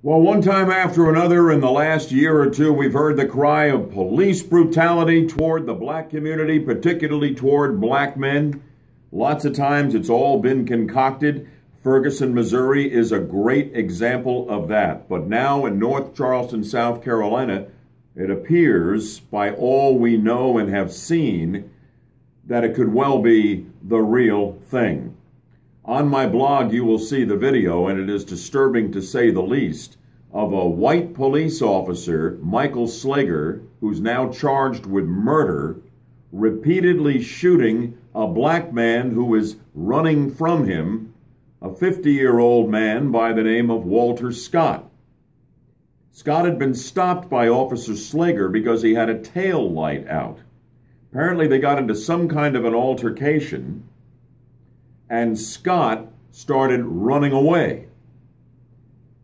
Well, one time after another in the last year or two, we've heard the cry of police brutality toward the black community, particularly toward black men. Lots of times it's all been concocted. Ferguson, Missouri is a great example of that. But now in North Charleston, South Carolina, it appears, by all we know and have seen, that it could well be the real thing. On my blog, you will see the video, and it is disturbing to say the least, of a white police officer, Michael Slager, who's now charged with murder, repeatedly shooting a black man who is running from him, a 50-year-old man by the name of Walter Scott. Scott had been stopped by Officer Slager because he had a tail light out. Apparently they got into some kind of an altercation, and Scott started running away.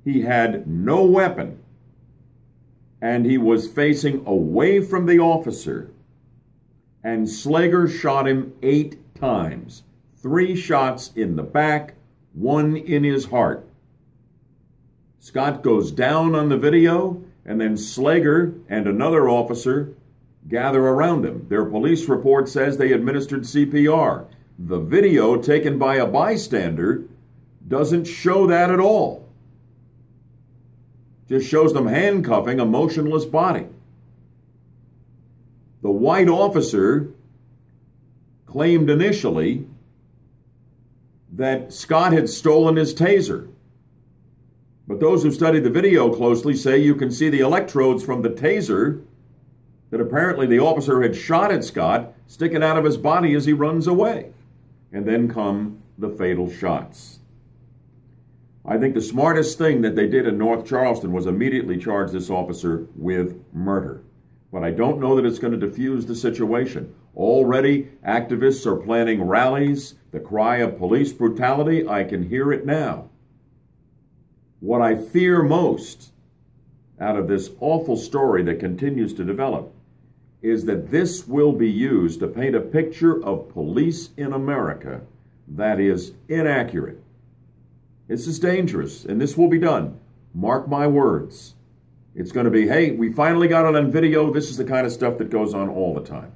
He had no weapon, and he was facing away from the officer, and Slager shot him 8 times. 3 shots in the back, 1 in his heart. Scott goes down on the video, and then Slager and another officer gather around him. Their police report says they administered CPR. The video taken by a bystander doesn't show that at all. Just shows them handcuffing a motionless body. The white officer claimed initially that Scott had stolen his taser. But those who studied the video closely say you can see the electrodes from the taser that apparently the officer had shot at Scott sticking out of his body as he runs away. And then come the fatal shots. I think the smartest thing that they did in North Charleston was immediately charge this officer with murder. But I don't know that it's going to diffuse the situation. Already, activists are planning rallies. The cry of police brutality, I can hear it now. What I fear most out of this awful story that continues to develop is that this will be used to paint a picture of police in America that is inaccurate. This is dangerous, and this will be done. Mark my words. It's going to be, hey, we finally got it on video. This is the kind of stuff that goes on all the time.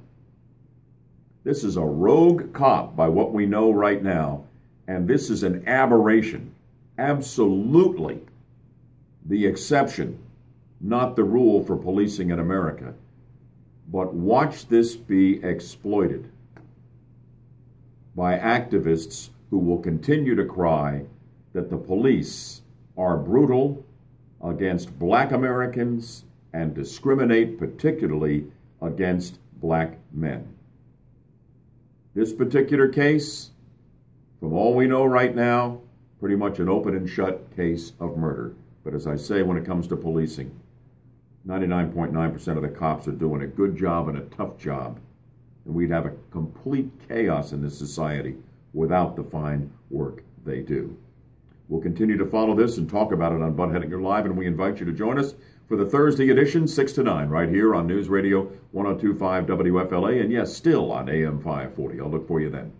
This is a rogue cop by what we know right now, and this is an aberration. Absolutely the exception, not the rule for policing in America. But watch this be exploited by activists who will continue to cry that the police are brutal against black Americans and discriminate particularly against black men. This particular case, from all we know right now, pretty much an open and shut case of murder. But as I say, when it comes to policing, 99.9% of the cops are doing a good job and a tough job. And we'd have a complete chaos in this society without the fine work they do. We'll continue to follow this and talk about it on Buttheadinger Live, and we invite you to join us for the Thursday edition, 6 to 9, right here on News Radio 102.5 WFLA, and yes, still on AM 540. I'll look for you then.